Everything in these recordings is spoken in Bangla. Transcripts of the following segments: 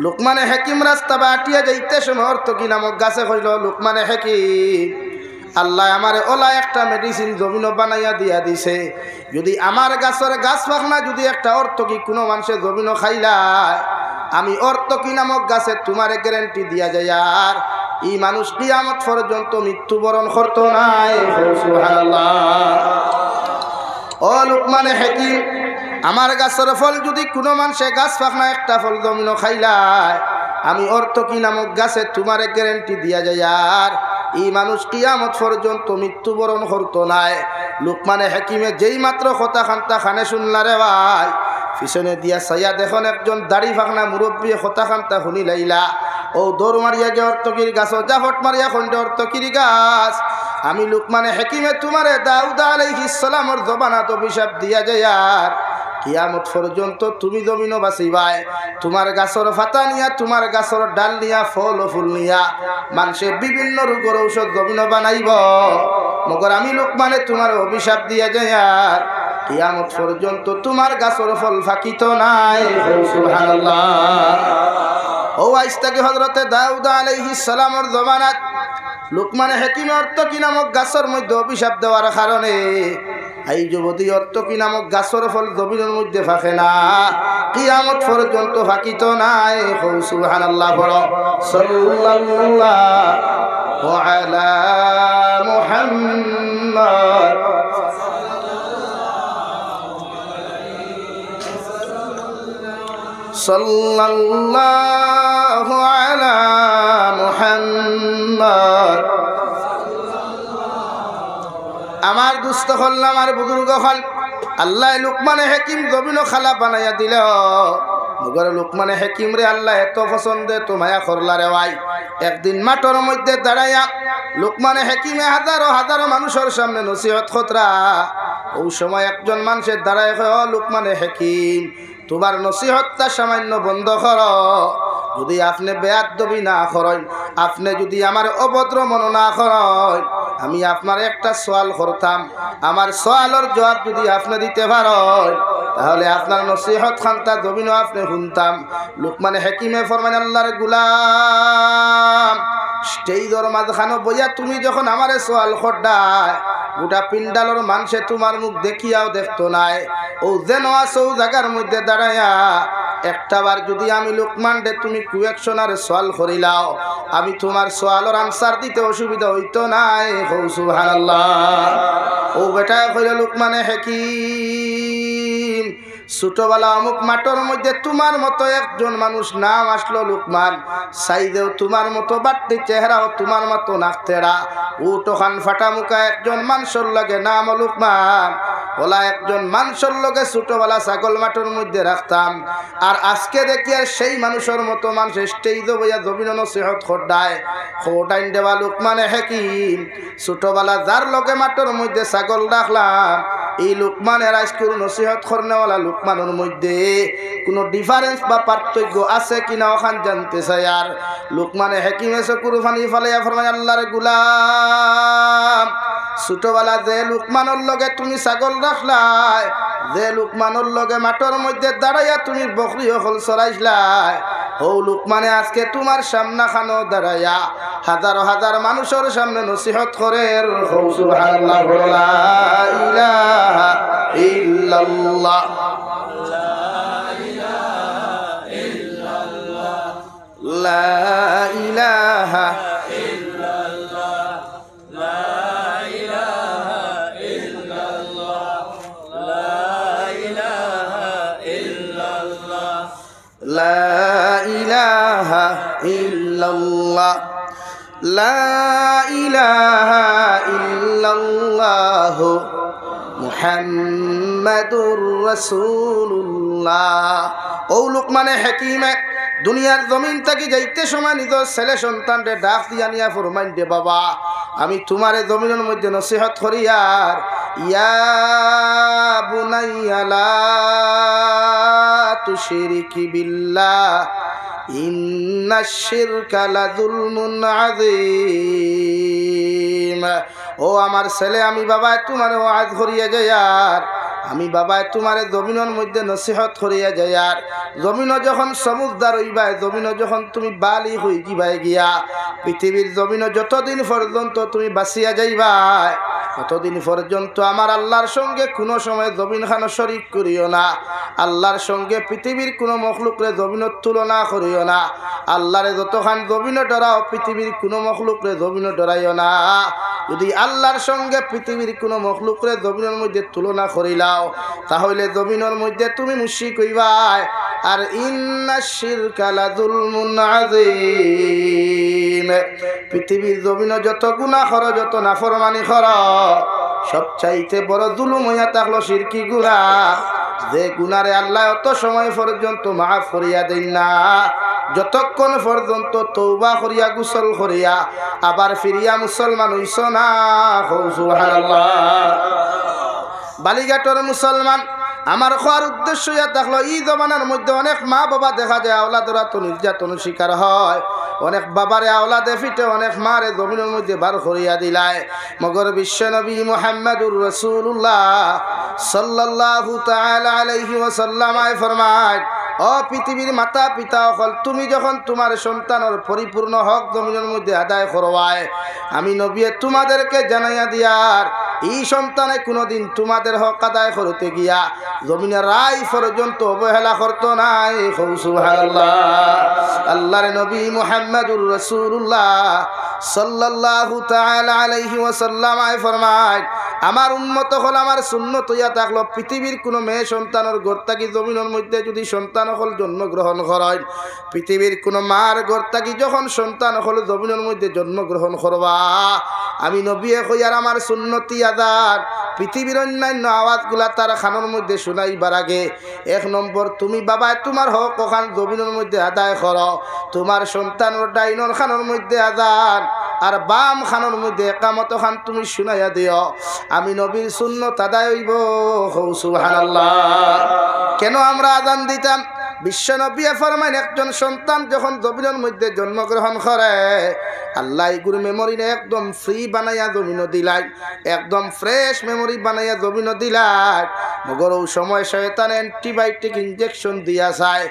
লুকমানে হাকিম রাস্তা বাটিয়া যাইতে সময় অর্থকি নামক গাছে কইল, লুকমানে হাকিম, আল্লাহ আমারে ওলা একটা মেডিসিন জমিন বানাইয়া দিয়া দিছে, যদি আমার গাছের গাছ পাখনা যদি একটা অর্থকি কোনো মানুষের জমিন খাইলায়, আমি অর্থকি নামক গাছে তোমারে গ্যারান্টি দিয়া যায় আর এই মানুষ কিয়ামত পর্যন্ত মৃত্যুবরণ করতো নাই। সুবহানাল্লাহ। ও লুকমানে হাকিম, আমার গাছের ফল যদি কোনো মানুষে গাছ পাখনা একটা ফল জমিন খাইলায়, আমি অর্থকি নামক গাছে তোমারে গ্যারান্টি দিয়া যায় আর এই মানুষ কিয়ামত পর্যন্ত মৃত্যুবরণ করতো নাই। লুকমানে হাকিমে যেই মাত্র কথা খান্তা খানে শুনলা রে ভাই, পিছনে দিয়া সাইয়া দেখুন একজন দাড়ি ফাঁকনা মুরব্বী কথা খান্তা শুনি লাইলা, ও দৌড় মারিয়া গে অর্থকির গাছ, জাফট মারিয়া খন্ডে অর্থকির গাছ, আমি লুকমানে হাকিমে তোমারে দাউদ আলাইহিস সালামের জবানাত অভিশাপ দিয়া যায় আর কিয়ামত পর্যন্ত তুমি জমিন বাঁচিবাই, তোমার গাছর ফাতা নিয়া, তোমার গাছর ডাল নিয়া, ফল ও ফুল নিয়া মানুষে বিভিন্ন রোগের ঔষধ জমিন বানাইব, মগর আমি লুকমানে তোমার অভিশাপ দিয়া যায় আর কিয়ামত পর্যন্ত তোমার গাছর ফল ফাঁকিত নাই। সুবহানাল্লাহ। ও আইস্তাকে হযরতে দাউদ আলাইহিস সালামের জমানাত লুকমানে হাকিম অর্থকি নামক গাছের মধ্যে অভিশাপ দেওয়ার কারণে এই যুবতী অর্থকি নামক গাছের ফল জমিনের মধ্যে ফাঁকে না, কিয়ামত পর্যন্ত ফাঁকিত নাই। সুবহানাল্লাহ। বড় সাল্লাল্লাহু আলা মুহাম্মদ সাল্লাল্লাহু আলা মুহাম্মদ। আমার দুস্থ হল, আমার বুজুর্গ হল, আল্লাহ লুকমানে হাকিম জমিন খালা বানাইয়া দিল, মগর লুকমানে হাকিম রে আল্লাহ এত পছন্দে তো মায়া করলা রে ভাই। একদিন মাঠের মধ্যে দাঁড়াইয়া লুকমানে হাকিমে হাজারো হাজারো মানুষের সামনে নসিহত খতরা, ওই সময় একজন মানুষের দাঁড়ায় কয়, ও লুকমানে হাকিম, তোমার নসিহতটা সামান্য বন্ধ কর, যদি আপনি বেয়াদবি না করেন, আপনি যদি আমার অভদ্র মন না করেন, আমি আপনার একটা সওয়াল করতাম, আমার সওয়ালের জবাব যদি আপনি দিতে পারেন, তাহলে আপনার নসিহত খানটা জমিনও আপনি শুনতাম। লুকমানে হাকিমে ফরমান, আল্লাহর গুলাম, স্টেজের মাঝখানে বইয়া তুমি যখন আমারে সওয়াল করডায়, গোটা পিন্ডালর মানুষে তোমার মুখ দেখিয়াও দেখতো নাই, ও যেন আছো জায়গার মধ্যে দাঁড়াইয়া একটাবার যদি আমি লুকমান দে তুমি কুয়েকশনার সওয়াল করিলাও, আমি তোমার সওয়ালের আনসার দিতে অসুবিধা হইতো নাই। সুবহানাল্লাহ। ও বেটা কইল, লুকমানে হাকিম, ছোটবেলা অমুক মাঠের মধ্যে তোমার মতো একজন মানুষ নাম আসলো লুকমান, সাইদেও তোমার মতো বাড়তি চেহারাও তোমার মতো নাকতেরা, উটোখান ফাটা মুখা একজন মানুষের লাগে নাম লুকমান, ওলা একজন মানুষের লগে ছোটবেলা ছাগল মাঠের মধ্যে রাখতাম, আর আজকে দেখি আর সেই মানুষের মতো মানুষ স্টেজে বইয়া জমিন নসিহত খোডায় খোডাইন দেওয়া লুকমানে হাকিম, ছোটবেলা যার লগে মাঠের মধ্যে ছাগল রাখলাম, এই লুকমানের আজকের নসিহত করনেওয়ালা লুকমানের মধ্যে কোনো ডিফারেন্স বা পার্থক্য আছে কিনা ওখান জানতে চাই। আর লুকমানে হাকিমে চকুর ফানি ফালাইয়া ফরমায়, আল্লাহর গুলাম, ছোটবেলা যে লুকমানের লগে তুমি ছাগল রাখলাই, যে লুকমানের লগে মাঠের মধ্যে দাঁড়াইয়া তুমি বকরি হল চড়াইছলাই, ও লুকমানে আজকে তোমার সামনা খানো দাঁড়াইয়া হাজার হাজার মানুষের সামনে নসিহত করে। সুবহানাল্লাহ। লা ইলাহা ইল্লাল্লাহ, লা ইলাহা লা ইলাহা ইল্লাল্লাহ, লা ইলাহা ইল্লাল্লাহ মুহাম্মাদুর রাসূলুল্লাহ। ও লুকমানে হাকিমে দুনিয়ার জমিন থেকে যাইতে সময় নিজের ছেলে সন্তানরে ডাক দিয়া নিয়া ফরমাইন দে, বাবা আমি তোমারে জমিনের মধ্যে নসিহত করি, আর ইয়া বুনাইয়া লা তুশরিকি বিল্লাহ ইন্নাশ শিরকা লাযুলমুন আযীম। ও আমার ছেলে, আমি বাবা তোমার ওয়াজ করিয়া যাই, আর আমি বাবায় তোমারে জমিনের মধ্যে নসিহত করিয়া যাই আর জমিন যখন সমুদ্র হইবাই জমিন যখন তুমি বালি হই যাবাই গিয়া পৃথিবীর জমিন যতদিন পর্যন্ত তুমি বাঁচিয়া যাইবাই ততদিন পর্যন্ত আমার আল্লাহর সঙ্গে কোনো সময় জমিন খানো শরীক করিও না আল্লাহর সঙ্গে পৃথিবীর কোনো মখলুকরে জমিনের তুলনা করিও না আল্লাহরে যতখান জমিনে ডরাও পৃথিবীর কোনো মখলুকরে জমিনে ডরাইও না যদি আল্লাহর সঙ্গে পৃথিবীর কোনো মখলুকরে জমিনের মধ্যে তুলনা করিলাও তাহলে জমিনের মধ্যে তুমি মুশরিক হইবাই আর ইন্নাশ শিরকা লাযুলমুন আযীম পৃথিবীর জমিনে যত গুনাহ করো যত নাফরমানি করো সবচাইতে বড় জুলুম হইয়া থাকলো শিরকি গুনাহ যে গুনারে আল্লাহ অত সময় পর্যন্ত মাফ করিয়া দেন না যতক্ষণ পর্যন্ত তওবা করিয়া গোসল করিয়া আবার ফিরিয়া মুসলমান হইছ না সুবহানাল্লাহ বালিঘাটর মুসলমান আমার খাওয়ার উদ্দেশ্য ইয়া থাকলো এই জমানার মধ্যে অনেক মা বাবা দেখা যায় আওলাদরা তো নির্যাতন শিকার হয় অনেক বাবারে আওলাদে ফিটে অনেক মারে জমিনের মধ্যে বার করিয়া দিলায় মগর বিশ্ব নবী মুহাম্মদুর রাসূলুল্লাহ সাল্লাল্লাহু তাআলা আলাইহি ওয়াসাল্লাম ফরমায় ও পৃথিবীর মাতা পিতা হল তুমি যখন তোমার সন্তানের পরিপূর্ণ হক জমিনের মধ্যে আদায় করবায় আমি নবী তোমাদেরকে জানাইয়া দিয়ার এই সন্তানে কোনোদিন তোমাদের হক আদায় করতে গিয়া জমিনের রায় পর্যন্ত অবহেলা করত নাই সুবহানাল্লাহ আল্লাহর নবী মুহাম্মদুর রাসূলুল্লাহ সাল্লাল্লাহু তাআলা আলাইহি ওয়াসাল্লাম ফরমায় আমার উম্মত হল আমার সুন্নত হইয়া থাকলো পৃথিবীর কোনো মেয়ে সন্তানের গর্তাকি জমিনের মধ্যে যদি সন্তান হল জন্মগ্রহণ করেন পৃথিবীর কোনো মার গর্তাকি যখন সন্তান হল জমিনের মধ্যে জন্মগ্রহণ করবা আমি নবী কইয়ার আমার সুন্নতি আদান পৃথিবীর অন্যান্য আওয়াজগুলা তার খানোর মধ্যে শুনাইবার আগে এক নম্বর তুমি বাবা তোমার হক ওখান জমিনের মধ্যে আদায় করো তোমার সন্তানের ডাইনর খানোর মধ্যে আদান আর বাম খানোর মধ্যে একামত খান তুমি শুনাইয়া দিও আমি নবীর সুন্নত আদায় হইব সুবহানাল্লাহ কেন আমরা আজান দিতাম বিশ্ব নবী ফরমাইন একজন সন্তান যখন জমিনের মধ্যে জন্মগ্রহণ করে আল্লাহ এগুলো মেমোরি একদম ফ্রি বানাইয়া জমিন দিলাই একদম ফ্রেশ মেমোরি বানাইয়া জমিন দিলাই মগর ওই সময় শয়তান অ্যান্টিবায়োটিক ইনজেকশন দিয়া যায়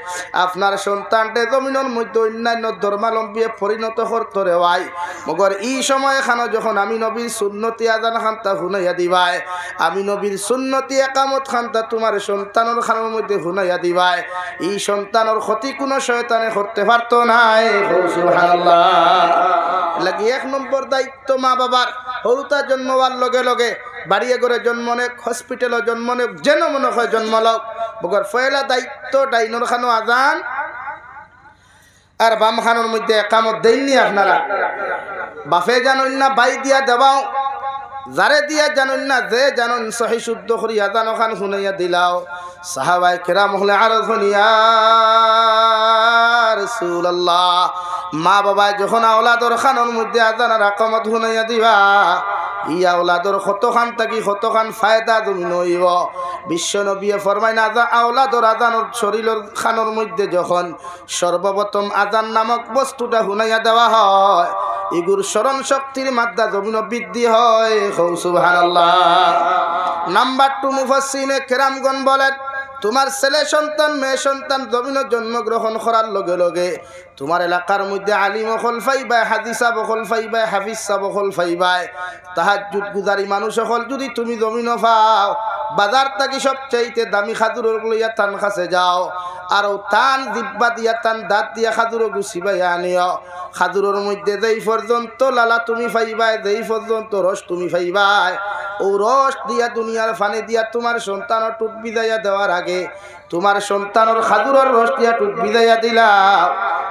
আপনার সন্তানকে জমিনের মধ্যে অন্যান্য ধর্মাবলম্বী পরিণত করতে রেওয়াই মগর এই সময় খানো যখন আমি নবীর সুন্নতি আজান খান্তা শুনাইয়া দিবাই আমি নবীর সুন্নতি একামত খান্তা তোমার সন্তানের খানোর মধ্যে শুনাইয়া দিবাই এই সন্তানের ক্ষতি কোনো শয়তানে করতে পারতো নাই সুবহানাল্লাহ লাগি এক নম্বর দায়িত্ব মা বাবার হরুতা জন্মবার লগে লগে বাড়িয়ে করে জন্ম নেক হসপিটালে জন্ম নেক যেন মনে হয় জন্ম লক বগর পয়লা দায়িত্ব ডাইনর খানো আজান আর বাম খানোর মধ্যে একামত দেননি আপনারা বাফে জানুন না বাই দিয়া দেবাও যারে দিয়া জানুন না যে জানুন সহি শুদ্ধ করি আজান ওখান শুনাইয়া দিলাও সাহাবাই কেরাম হলে আরো শুনিয়া রাসূলুল্লাহ মা বাবা যখন আওলাদর খানোর মধ্যে আজান আর আকামত শুনাইয়া দিবা ই আওলাদর কতখান থাকি কতখান ফায়দা তুমি নইব বিশ্ব নবী ফরমাই না আওলাদর আজানোর শরীরের খানোর মধ্যে যখন সর্বপ্রথম আজান নামক বস্তুটা শুনাইয়া দেওয়া হয় এগুর স্মরণ শক্তির মাত্রা জমিন বৃদ্ধি হয় সুবহানাল্লাহ নাম্বার 2 মুফাসসিরিনে কেরামগণ বলেন তোমার ছেলে সন্তান মেয়ে সন্তান জমিনে জন্মগ্রহণ করার লগে লগে তোমার এলাকার মধ্যে আলিম হল ফাইবাই হাদিসা বহল ফাইবাই হাফিজা বহল ফাইবাই তাহাজ্জুদ গুজারি মানুষ হল যদি তুমি জমিন পাও বাজার থাকি সবচাইতে দামি খাজুর লইয়া তান কাছে যাও আর তান জিব্বা দিয়া তান দাঁত দিয়া খাজুর গুছিবাই আনিও খাজুরের মধ্যে যেই পর্যন্ত লালা তুমি পাইবাই যেই পর্যন্ত রস তুমি পাইবাই ও রস দিয়া দুনিয়ার ফানে দিয়া তোমার সন্তানের টুট বিদাইয়া দেওয়ার আগে তোমার সন্তানের খাজুরের রস দিয়া টুট বিদাইয়া দিলা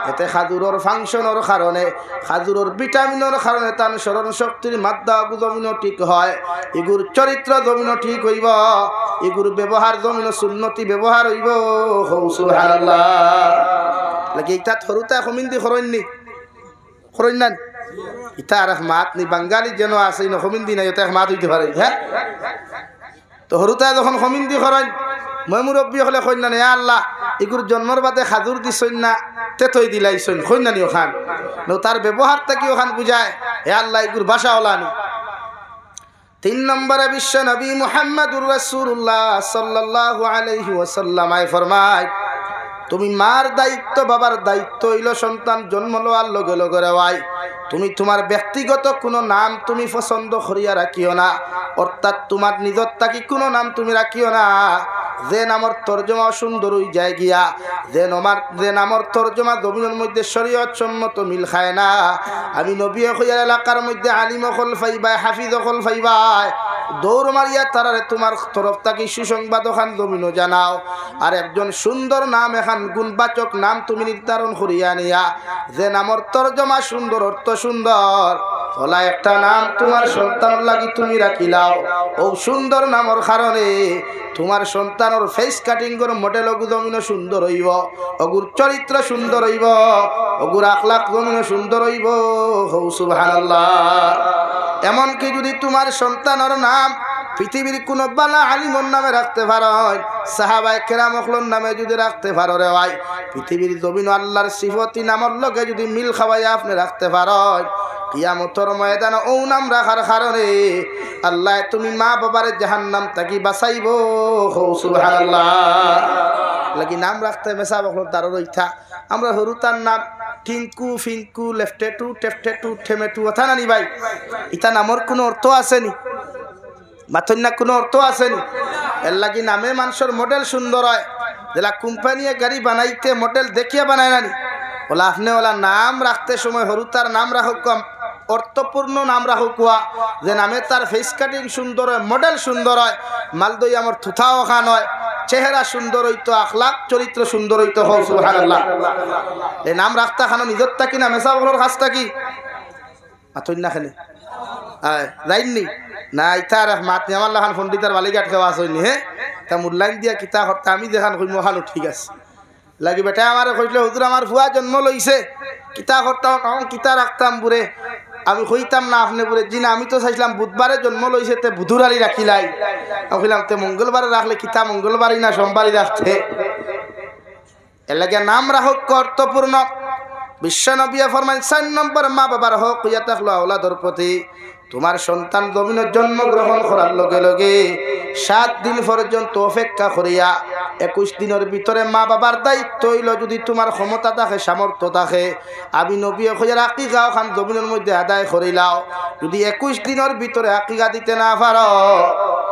এতে খাজুরের ফাংশনের কারণে খাজুরের ভিটামিনের কারণে তার স্মরণ শক্তির মাত্রা জমিন ঠিক হয় এগুর চরিত্র জমিন ঠিক হইব এগুর ব্যবহার জমিন সুন্নতি ব্যবহার হইব সুবহানাল্লাহ লাগে এটা থরুতা কমিন্দি খরইননি খরইন ইটা আর মাত নি বাঙালি যেন আছে না কমিন্দি নাই এটা মাত হইতে পারে হ্যাঁ তো হরুতা যখন কমিন্দি খরইন মই মুরব্বী হলে কইন না আল্লাহ এগুর জন্মর বাদে খাজুর দিছইন না তে তৈ দিলাইছইন কইন না নি ওখান তার ব্যবহারটা কি ওখান বুঝায় হে আল্লাহ এগুর ভাষা ওলানি তিন নম্বরে বিশ্ব নবী মুহাম্মদুর রাসূলুল্লাহ সাল্লাল্লাহু আলাইহি ওয়াসাল্লাম ফরমায়, তুমি মার দায়িত্ব বাবার দায়িত্ব হইল সন্তান জন্ম লওয়ার লগে লগে রেওয়াই তুমি তোমার ব্যক্তিগত কোনো নাম তুমি পছন্দ করিয়া রাখিও না, অর্থাৎ তোমার নিজের থাকি কোনো নাম তুমি রাখিও না যে নামর তর্জমা সুন্দর হই যায় গিয়া, যে নামর তর্জমা জমিনের মধ্যে শরীয়ত সম্মত মিল খায় না। আমি নবী হইয়ার এলাকার মধ্যে আলিম হল ফাইবাই হাফিজ হল ফাইবাই দৌড় মারিয়া তারারে তোমার তরফ থাকি সুসংবাদ ওখান জমিনও জানাও, আর একজন সুন্দর নাম এখান গুণবাচক নাম তুমি নির্ধারণ করিয়া নিয়া যে নামর তর্জমা সুন্দর অর্থ সুন্দর হলা একটা নাম তোমার সন্তানের লাগি তুমি রাখিলাও। ও সুন্দর নামর কারণে তোমার সন্তানের ফেস কাটিং করে মডেল অগু জমিনও সুন্দর হইব, অগুর চরিত্র সুন্দর হইব, অগুর আখলাক জমিনও সুন্দর হইব। হৌ সুবহানাল্লাহ। এমনকি যদি তোমার সন্তানের নাম পৃথিবীর কোন বালা আলিমর নামে রাখতে পারো, সাহাবায়ে কেরামর নামে যদি রাখতে পারো রে ভাই, পৃথিবীর জমিন আল্লাহর সিফতি নামর লগে যদি মিল খাওয়াইয়া আপনি রাখতে পারো, কিয়ামতের ময়দানে ও নাম রাখার কারণে আল্লাহ তুমি মা বাবার জাহান্নাম থাকি বাঁচাইব। সুবহানাল্লাহ। লাগি নাম রাখতে মেসা বকল তার রইথা আমরা হরুতার নাম টিঙ্কু ফিঙ্কু লেফটেটু টেফটেটু ঠেমেটু কথা নানি ভাই, ইতা নামর কোনো অর্থ আসেনি? মাথন না কোনো অর্থ আসেনি? এর লাগি নামে মানুষের মডেল সুন্দর হয়, যেলা কোম্পানিয়ে গাড়ি বানাইতে মডেল দেখিয়া বানায় নানি, ওলা আপনি ওলা নাম রাখতে সময় হরুতার নাম রাখুক কম অর্থপূর্ণ নাম রাখুক, যে নামে তার ফেস কাটিং সুন্দর হয়, মডেল সুন্দর হয়, মালদই আমার থুথাও খান হয়, চেহারা সুন্দর হইতো, আখলাক চরিত্র সুন্দর হইতো। সুবহানাল্লাহ। এই নাম রাখতা খানো নিজের থাকি না মেসা বলর কাছ থাকি? মাথন না খালি যাইনি না ইতার মাত আমার লাখান পন্ডিতার বালিঘাট খেওয়া আসইনি। হ্যাঁ তা মূল্যায়ন দিয়া কিতা করতে আমি দেখান কই মহানো ঠিক আছে লাগি বেটা আমার কইলে হুজুর আমার ফুয়া জন্ম লইছে কিতা করতাম তখন কিতা রাখতাম বুড়ে, আমি কইতাম না আপনি বুড়ে জি না আমি তো চাইছিলাম বুধবারে জন্ম লইছে তে বুধুরারি রাখিলাই, আমি কইলাম তে মঙ্গলবারে রাখলে কিতা মঙ্গলবারই না সোমবারই রাখতে। এর লাগে নাম রাখক অর্থপূর্ণ। বিশ্ব নবী ফরমান ৪ নম্বর মা বাবার হক হইয়া থাকলো আওলাদর প্রতি। তোমার সন্তান জমিনের জন্মগ্রহণ করার লগে লগে ৭ দিন পর্যন্ত অপেক্ষা করিয়া ২১ দিনের ভিতরে মা বাবার দায়িত্ব হইল, যদি তোমার ক্ষমতা থাকে সামর্থ্য থাকে আমি নবী হইয়ার আকিকা খান জমিনের মধ্যে আদায় করিলাও। যদি ২১ দিনের ভিতরে আকিকা দিতে না পারো,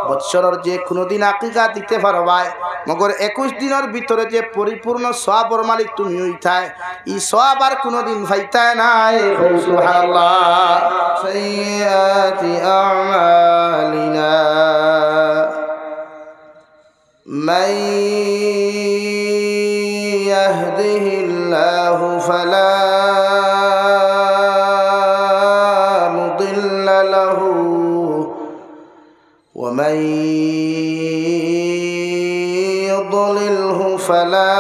বৎসরের যে কোনো দিন আকিকা দিতে পারো ভাই, মগর ২১ দিনের ভিতরে যে পরিপূর্ণ সওয়াবের মালিক তুমি হইতায়, এই সওয়াব আর কোনোদিন পাইতায় নাই। সুবহানাল্লাহ। সাইয়্যাতি আমালিনা মান ইয়াহদিহিল্লাহু ফালা মুদিল্লা লাহু ওয়া মান ইউদ্লিলহু ফালা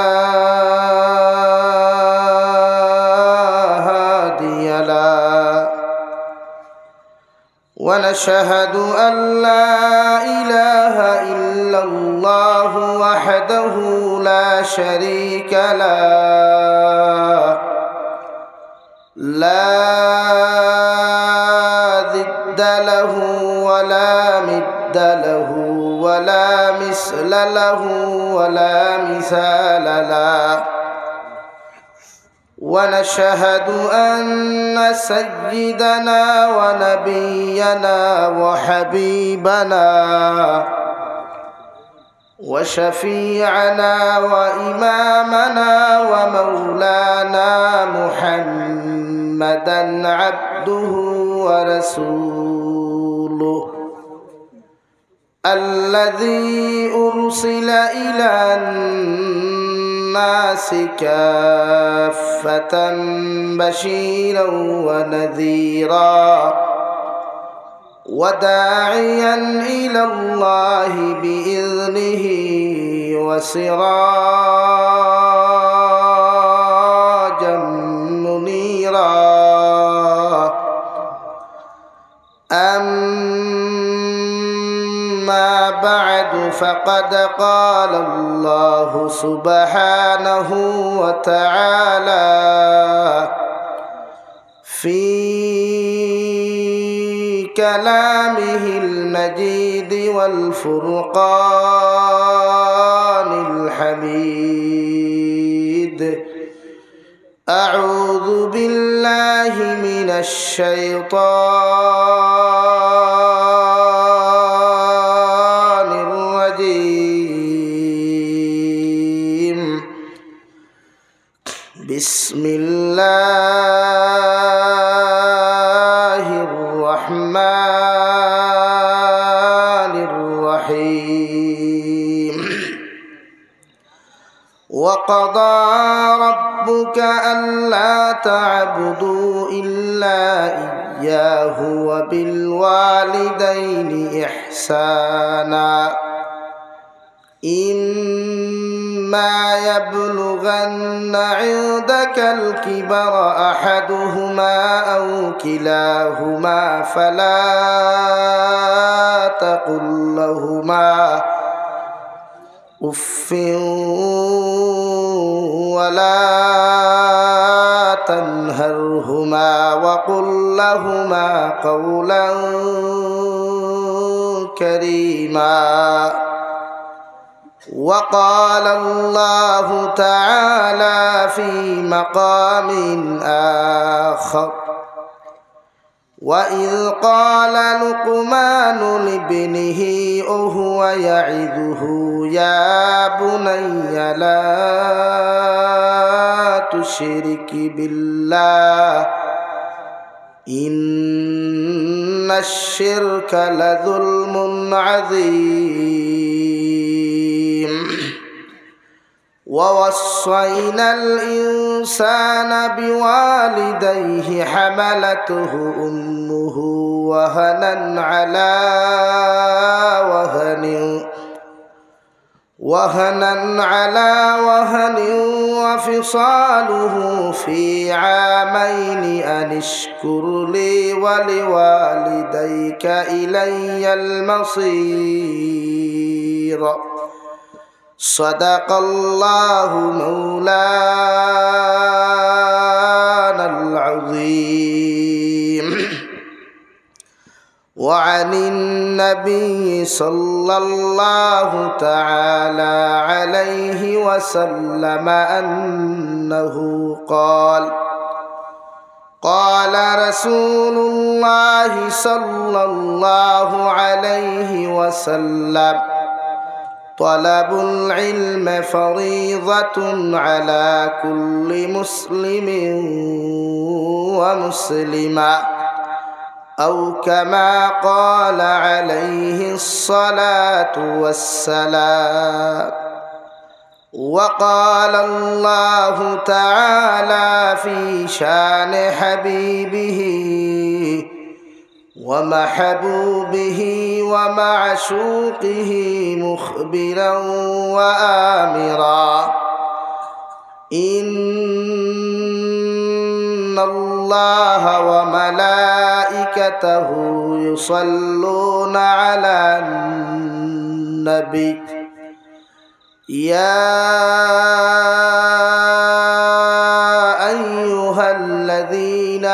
হাদিয়া লাহু। ونشهد أن لا إله إلا الله وحده لا شريك له لا ضد له ولا مد له ولا مثل له ولا مثال له. ونشهد أن سيدنا ونبينا وحبيبنا وشفيعنا وإمامنا ومولانا محمدا عبده ورسوله الذي أرسل إلى الناس كافة بشيرا ونذيرا وداعيا إلى الله بإذنه وسراجا منيرا. أما بعد فقد قال الله سبحانه وتعالى في كلامه المجيد والفرقان الحميد. أعوذ بالله من الشيطان الرجيم. بسم الله الرحمن الرحيم. وقضى ربك ألا تعبدوا إلا إياه وبالوالدين إحسانا إما يبلغن عندك الكبر أحدهما أو كلاهما فلا تقل لهما أف ولا تنهرهما وقل لهما قولا كريما. وقال الله تعالى في مقام آخر: وإذ قال لقمان لابنه وهو يعظه يا بني لا تشرك بالله إن الشرك لظلم عظيم. ووصينا الإنسان بوالديه حملته أمه وهنا على وهن وفصاله في عامين أن اشكر لي ولوالديك إلي المصير. صدق الله مولانا العظيم. وعن النبي صلى الله تعالى عليه وسلم أنه قال: قال رسول الله صلى الله عليه وسلم: طلب العلم فريضة على كل مسلم ومسلمة، أو كما قال عليه الصلاة والسلام. وقال الله تعالى في شان حبيبه ومحبوبه ومعشوقه مخبرا وآمرا: إن الله وملائكته يصلون على النبي يا أيها الذين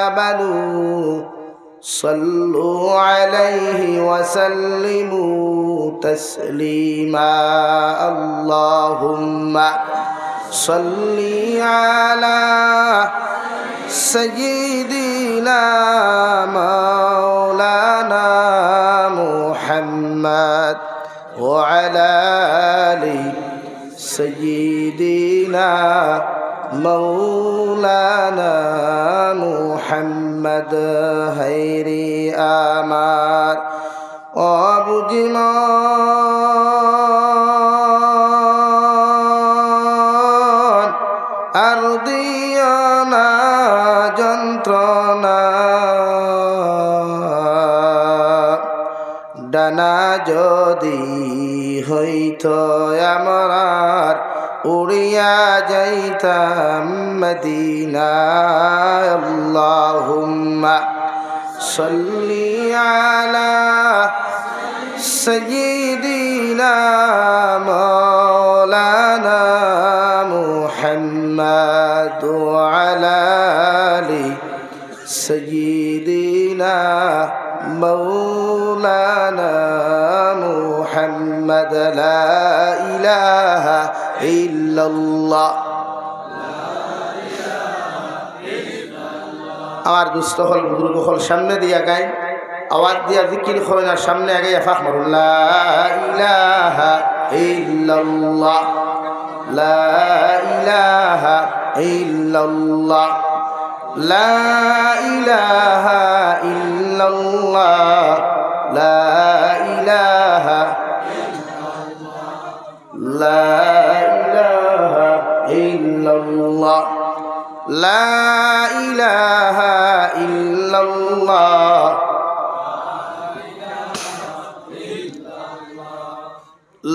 آمنوا صلوا عليه وسلموا تسليما. اللهم صل على سيدنا مولانا محمد وعلى آل سيدنا مولانا محمد هيري آمار অবুজিমান আরদিয়ানা যন্ত্রণা ডানা যদি হইত আমার উড়িয়া যাইতাম মদিনা। আল্লাহুম্মা সাল্লি আলা সাইয়্যিদিনা মাওলানা মুহাম্মদ ওয়া আলা আলি সাইয়্যিদিনা مولانا محمد لا إله إلا الله আমার দুস্থ হল বুজুর্গ হল সামনে দিয়া গায় আওয়াজ দিয়া জিকির করেন আর সামনে আগে ফাঁক মারুন লা ইলাহা ইল্লাল্লাহ লা ইলাহা ইল্লাল্লাহ লা ইলাহা ইল্লাল্লাহ লা ইলাহা লা ইলাহা ইল্লাল্লাহ লা ইলাহা ইল্লাল্লাহ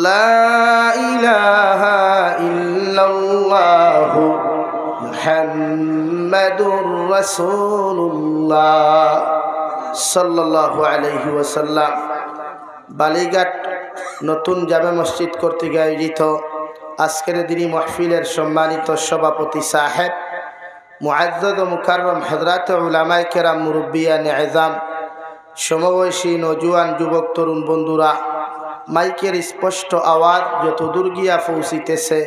লা ইলাহা ইল্লাল্লাহ মুহাম্মাদুর রাসূলুল্লাহ সাল্লাল্লাহু আলাইহি ওয়াসাল্লাম। বালিঘাট নতুন জামে মসজিদ কর্তৃক আয়োজিত আজকের দিনী মাহফিলের সম্মানিত সভাপতি সাহেব মুআজ্জাজ ও মুকাররম হযরত উলামায়ে কেরাম মুরব্বিয়ানে আযম সমবয়সী নওজোয়ান যুবক তরুণ বন্ধুরা মাইকের স্পষ্ট আওয়াজ যত দূর গিয়া পৌঁছিতেছে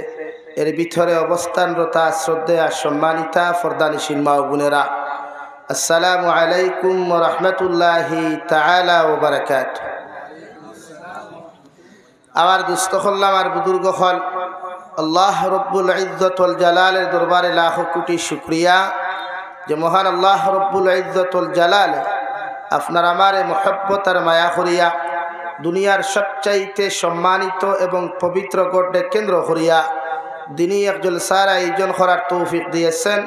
এর ভিতরে অবস্থানরতা শ্রদ্ধেয়া সম্মানিতা ফরদানিশীল মা ও বোনেরা আসসালামু আলাইকুম ওয়া রাহমাতুল্লাহি তাআলা ওয়া বারাকাতুহু। আমার দুস্থ হল আমার বুজুর্গ হল আল্লাহ রব্বুল ইজ্জত ওয়াল জালালের দরবারে লাখ কোটি শুকরিয়া যে মহান আল্লাহ রব্বুল ইজ্জত ওয়াল জালাল আপনার আমারে মুহাব্বত আর মায়া করিয়া দুনিয়ার সবচাইতে সম্মানিত এবং পবিত্র গড়ে কেন্দ্র করিয়া দিনী এক জলসার আয়োজন করার তৌফিক দিয়েছেন।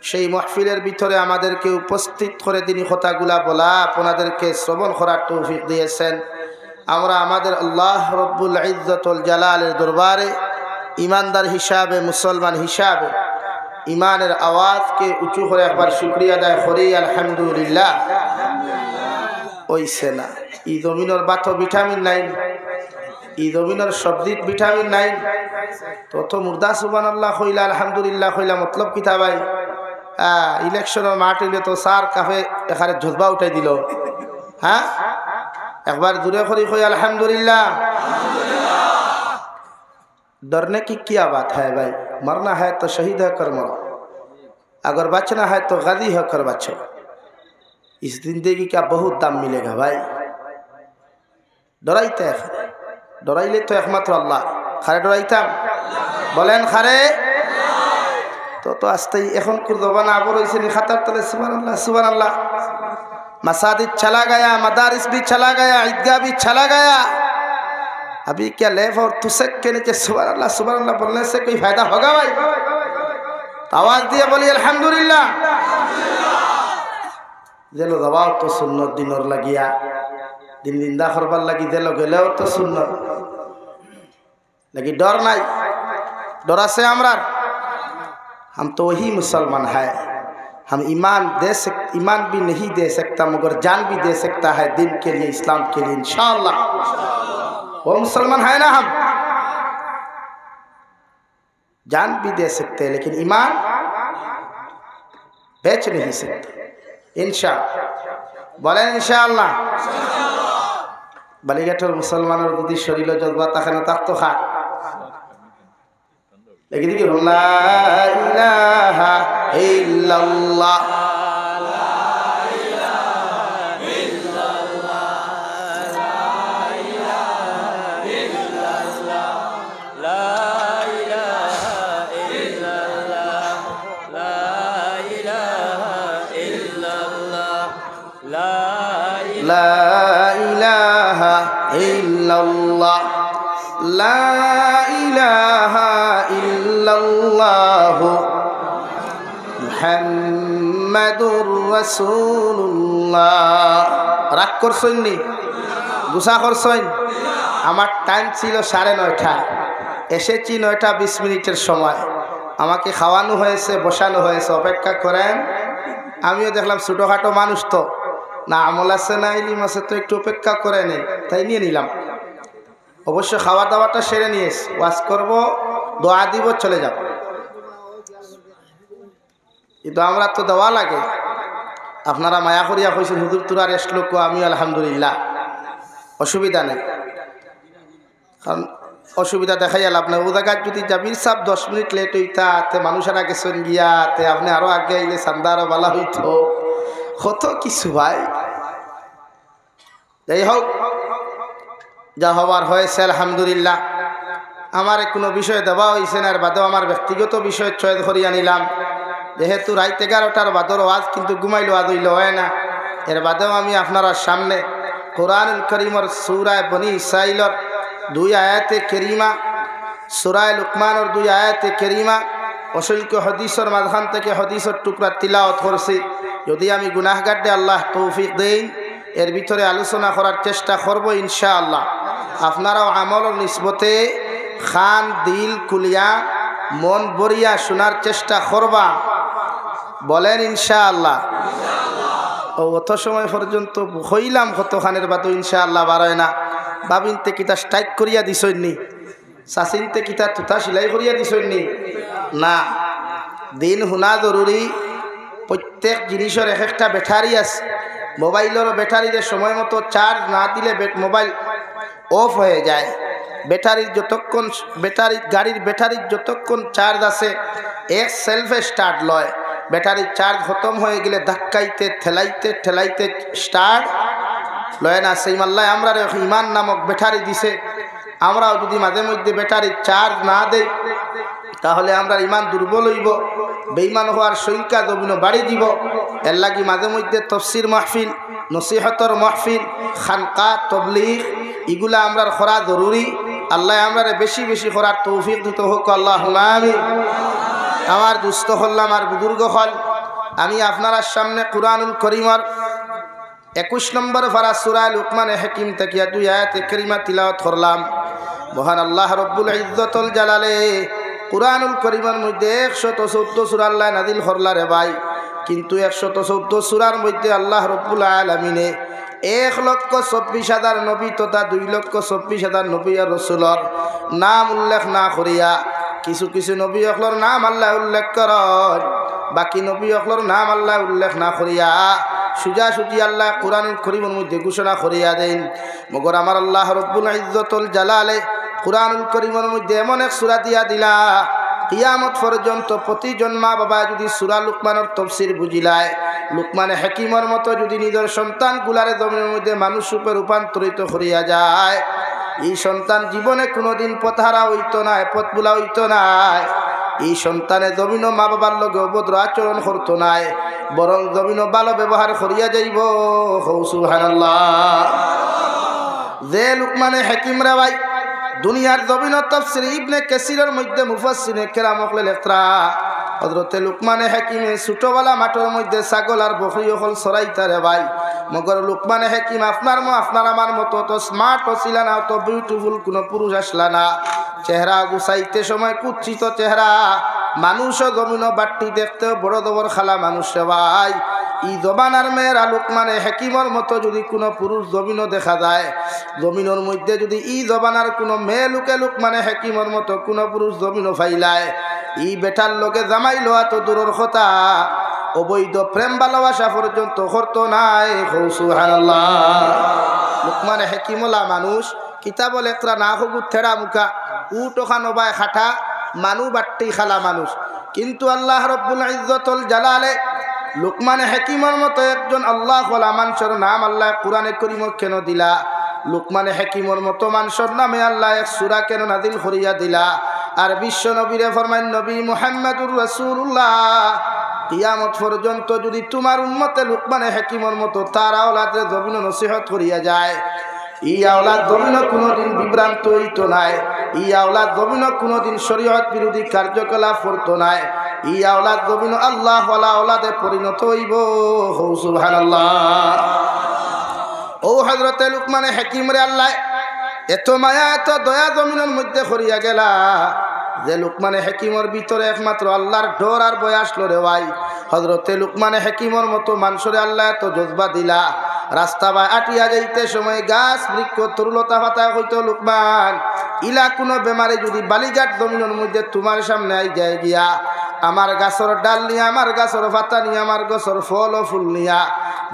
সেই মাহফিলের ভিতরে আমাদেরকে উপস্থিত করে দিনী কথাগুলা বলা আপনাদেরকে শ্রবণ করার তৌফিক দিয়েছেন। আমরা আমাদের আল্লাহ রব্বুল ইজ্জত ওয়াল জালালের দরবারে ইমানদার হিসাবে মুসলমান হিসাবে ইমানের আওয়াজকে উঁচু করে একবার শুকরিয়া আদায় করি আলহামদুলিল্লাহ। ওইছে না ই জমিনের বাতো ভিটামিন নাই, ই জমিনের সবজিত ভিটামিন নাই, তত মুর্দা সুবহানাল্লাহ কইলা আলহামদুলিল্লাহ কইলা মতলব কিতা ভাই? ইলেকশনের মাঠ হইলে তো সার কাফে এখানে ঝোজবা উঠাই দিল। হ্যাঁ একবার দূরে করি কই আলহামদুলিল্লাহ। डरने की क्या बात है भाई? मरना है तो शहीद होकर मरो, अगर बचना है तो गाजी होकर बचो। इस जिंदगी का बहुत दाम मिलेगा भाई। डराइते डराइले तो एकमात्र अल्लाह खारे डराइताम बोलें खारे तो आस्ते এখন কুরবান আবর হইছে নি খাতার তলে সুবহানাল্লাহ সুবহানাল্লাহ। मसाजिद चला गया, मदारिस भी चला गया, ईदगाह भी चला गया। अभी क्या लेफ और तुसक के नीचे सुभान अल्लाह बोलने से कोई फायदा होगा भाई? तो आवाज दिए बोलिए अल्हम्दुलिल्लाह। दिलो दबाव तो सुन्नत दिन और लगिया दिन जिंदा करবার লাগি দিলো গেলেও তো সুন্নত लगी। डर नहीं, डरा से हमरा हम तो वही मुसलमान है। हम ईमान भी नहीं दे सकता मगर जान भी दे सकता है दिन के लिए, इस्लाम के लिए इंशाअल्लाह। वो मुसलमान है ना, हम जान भी दे सकते हैं लेकिन ईमान बेच नहीं सकते इंशाअल्लाह। बोले इंशाअल्लाह। बालिघाटर मुसलमानों যদি শরীর জজবা থাকে না তাক তো খা लेकिन देखिए ला इलाहा इल्लल्लाह লা ইলাহা ইল্লাল্লাহ মুহাম্মাদুর রাসূলুল্লাহ। রাগ করছই নি? গুসা করছই? আমার টাইম ছিল 9:30, এসেছি 9:20 সময়। আমাকে খাওয়ানো হয়েছে, বসানো হয়েছে, অপেক্ষা করেন। আমিও দেখলাম ছোটোখাটো মানুষ তো না, আমল আছে না ইলিম আছে, তো একটু অপেক্ষা করে নেই, তাই নিয়ে নিলাম। অবশ্য খাওয়া দাওয়াটা সেরে নিয়েছি, ওয়াজ করব, দোয়া দিব, চলে যাব। কিন্তু আমরা তো দেওয়া লাগে, আপনারা মায়া করিয়া কইছেন হুজুর তোরা রেস্ট লোক আমি আলহামদুলিল্লাহ অসুবিধা নেই কারণ অসুবিধা দেখাই লাভ নাই ও জায়গায় যদি জাবির সাহেব 10 মিনিট লেট হইতা তে মানুষের আগে চল গিয়া তে আপনি আরো আগে আইলে চান্দা আরো ভালো হইত কত কিছু ভাই যাই হোক যা হবার হয়েছে আলহামদুলিল্লাহ আমার কোনো বিষয় দেওয়া হয়েছে না এর বাদেও আমার ব্যক্তিগত বিষয় চয়েস করিয়া নিলাম যেহেতু রাত 11টার বাদর ওয়াজ কিন্তু ঘুমাইলো আজ হইল হয় না এর বাদেও আমি আপনার সামনে কোরআনুল করিমর সূরা বনি ইসরাইলর 2 আয়াতে কারিমা সূরা লুকমানের 2 আয়াতে কারিমা অসংখ্য হাদিসের মাঝখান থেকে হাদিসের টুকরা তিলাওয়াত করছি যদি আমি গুনাহগার দে আল্লাহ তৌফিক দেন এর ভিতরে আলোচনা করার চেষ্টা করব ইনশাআল্লাহ আপনারাও আমলের নিসবতে খান দিল কুলিয়া মন বরিয়া শোনার চেষ্টা করবা বলেন ইনশাআল্লাহ অত সময় পর্যন্ত হইলাম কতখানের বাদ ইনশাআল্লাহ বাড়ায় না বাবিনতে কিতা স্ট্রাইক করিয়া দিছইনি চাচিনতে কিতা তুতা সিলাই করিয়া দিছইনি না দিন শুনা জরুরি প্রত্যেক জিনিসের এক একটা ব্যাটারি আছে মোবাইলের ব্যাটারিতে সময় মতো চার্জ না দিলে মোবাইল অফ হয়ে যায় ব্যাটারির যতক্ষণ গাড়ির ব্যাটারির যতক্ষণ চার্জ আছে এক সেলফে স্টার্ট লয় ব্যাটারির চার্জ খতম হয়ে গেলে ধাক্কাইতে ঠেলাইতে স্টার্ট লয় না সেই মাল্লায় আমরা ইমান নামক ব্যাটারি দিছে আমরাও যদি মাঝে মধ্যে ব্যাটারির চার্জ না দেই তাহলে আমরা ইমান দুর্বল হইব বেঈমান হওয়ার সংখ্যা দবিন বাড়ি দিব এর লাগি মাঝে মধ্যে তফসির মাহফিল নসিহতর মাহফিল খানকা তবলিগ এগুলা আমরার করা জরুরি আল্লাহ আমরা বেশি বেশি করার তৌফিক দিতে হোক আল্লাহুম্মা আমিন আমার দুস্থ হল্লাম আর বুজুর্গ হল আমি আপনার সামনে কুরআনুল করিমর 21 নম্বর পারা সূরা লুকমানে হাকিম থেকে 2 আয়াতে কারিমা তিলাওয়াত করলাম মহান আল্লাহ রব্বুল ইজ্জতুল জালালে কুরআনুল করিমের মধ্যে 114 সূরা আল্লাহ নাযিল করলা রে ভাই কিন্তু 114 সূরার মধ্যে আল্লাহ রব্বুল আলামিনে 1,24,000 নবী তথা 2,24,000 নবী আর রাসূলের নাম উল্লেখ না করিয়া কিছু কিছু নবী অকলর নাম আল্লাহ উল্লেখ করেন বাকি নবী অকলর নাম আল্লাহ উল্লেখ না করিয়া সুজা সুজি আল্লাহ কুরআনুল করিমের মধ্যে ঘোষণা করিয়া দেন মগর আমার আল্লাহ রব্বুল ইজ্জতুল জালালে কুরআনুল করিমের মধ্যে এমন এক সূরা দিয়া দিলা কিয়ামত পর্যন্ত প্রতিজন মা বাবা যদি সূরা লুকমানের তাফসীর বুঝিলায় লুকমানে হাকিমের মতো যদি নিজের সন্তান গুলারে জমিনের মধ্যে মানুষ রূপে রূপান্তরিত করিয়া যায় এই সন্তান জীবনে কোনোদিন পথহারা হইতো না পথভুলা হইতো না এই সন্তানে জমিন মা বাবার লগে অভদ্র আচরণ করতো না বরং জমিন ভালো ব্যবহার করিয়া যাইব সুবহানাল্লাহ যে লুকমানে হাকিম রে ভাই দুনিয়ার জমিন তাফসীর ইবনে কাসিরের মধ্যে মুফাসসিরে কেরাম হকলে লেখরা হযরতে লুকমানে হাকিমে ছোটবেলা মাঠের মধ্যে ছাগল আর বকরি হল চরাইতারে ভাই মগর লুকমানে হাকিম আপনার আমার মতো তো স্মার্ট ছিল না তো বিউটিফুল কোনো পুরুষ আসলা না চেহারা গুছাইতে সময় কুচ্ছিত চেহারা মানুষও জমিন বাট্টি দেখতে বড় দবর খালা মানুষ রে ভাই ই জবানার মেয়েরা লুকমানে হাকিমের মতো যদি কোনো পুরুষ জমিনও দেখা যায় জমিনের মধ্যে যদি ই জবানার কোনো মেয়ে লোকে লুকমানে হাকিমের মতো কোনো পুরুষ জমিনও ফাইলায় ই বেটার লোকে জামাই লোয়া তো দূরের কথা অবৈধ প্রেম ভালোবাসা পর্যন্ত করতো নাই সুবহানাল্লাহ লুকমানে হাকিমলা মানুষ কিতাব লেখরা না হবু থেরা মুখা উটোখা নবায় খাটা মানু বাট্টি খালা মানুষ কিন্তু আল্লাহ রব্বুল ইজ্জতুল জালালে লুকমানে হাকিমের মতো একজন আল্লাহ ওয়ালা মানুষের নাম আল্লাহ কুরআনে কারীমে কেন দিলা লুকমানে হাকিমের মতো মানুষের নামে আল্লাহ এক সূরা কেন নাযিল করিয়া দিলা আর বিশ্ব নবীরে ফরমান নবী মুহাম্মদুর রাসূলুল্লাহ কিয়ামত পর্যন্ত যদি তোমার উম্মতে লুকমানে হাকিমের মতো তার আওলাদে জমিন নসিহত করিয়া যায় ই আওলাদ জমিন কোনোদিন বিভ্রান্ত হইতো নাই ই আওলাদ জমিন কোনোদিন শরীয়ত বিরোধী কার্যকলাপ করতো নাই ই আওলাদ জমিন আল্লাহ ওয়ালা আওলাদে পরিণত হইব সুবহানাল্লাহ ও হযরতে লুকমানে হাকিম রে আল্লাহ এত মায়া এত দয়া জমিনের মধ্যে করিয়া গেলা যে লুকমানে হাকিমের ভিতরে একমাত্র আল্লাহর ডর আর ভয় আসলো রে ভাই হযরতে লুকমানে হাকিমের মতো মানুষরে আল্লাহ এত জজবা দিলা রাস্তা বা আটিয়া যাইতে সময় গাছ বৃক্ষ তরুলতা পাতা হইতো লুকমান ইলা কোনো বেমারে যদি বালিঘাট জমিনের মধ্যে তোমার সামনে আই যায় গিয়া আমার গাছর ডাল নিয়া, আমার গাছর পাতা নিয়া, আমার গাছর ফল ও ফুল নিয়া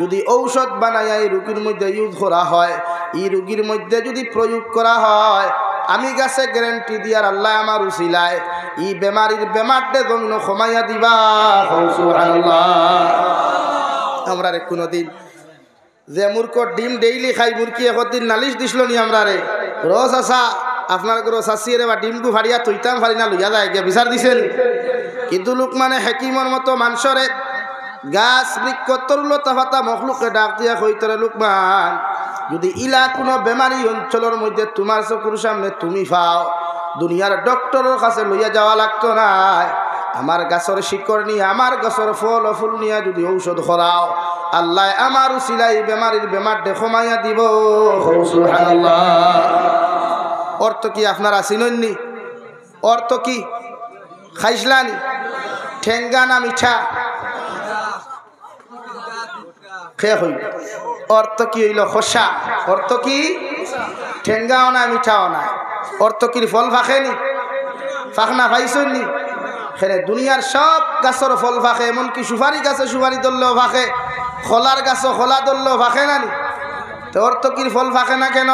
যদি ঔষধ বানাইয়া এই রোগীর মধ্যে ইউজ করা হয়, এই রোগীর মধ্যে যদি প্রয়োগ করা হয়, আমি গাছে গ্যারান্টি দিয়ার আল্লাহ আমার উসিলায় এই বেমারির বেমারটা জমিন কমাইয়া দিবা। সুবহানাল্লাহ। আমরা রে কোনোদিন যে মূর্খ ডিম ডেইলি খাই, মুরকি একদিন নালিশ দিছিল নি আমরা রে রোজ আসা আপনার রোজ আসি রে বা ডিমটু ফাড়িয়া তুইতাম ফারি না লইয়া যায় গিয়া বিচার দিছেন। কিন্তু লোকমানে হেকিমর মতো মানুষরে গাছ বৃক্ষ তরুলতা ফাতা মখলুকে ডাক দিয়া কইতরে, লোকমান যদি ইলা কোনো বেমারি অঞ্চলের মধ্যে তোমার চকুর সামনে তুমি পাও, দুনিয়ার ডক্টরের কাছে লইয়া যাওয়া লাগতো না, আমার গাছের শিকড় নিয়ে, আমার গাছের ফল ও ফুল নিয়ে যদি ঔষধ করাও, আল্লাহ আমার উসিলাই বেমারির বেমার দেখমাইয়া দিব। সুবহানাল্লাহ। অর্থ কি আপনারা চিনননি? অর্থ কি খাইসলানি? ঠেঙ্গা না মিঠা? খেয়ে হইল। অর্থ কি হইল? খোসা। অর্থ কি? ঠেঙ্গাও না মিঠাও না। অর্থ কি ফল ফাঁকেনি? ফাঁকনা পাইছনি? হেরে দুনিয়ার সব গাছের ফল ফাঁকে, এমনকি সুপারি গাছে সুপারি ধরলেও ফাঁকে, খোলার গাছও খোলা ধরলেও ফাঁকে নানি। তো অর্থ কি ফল ফাঁকে না কেন?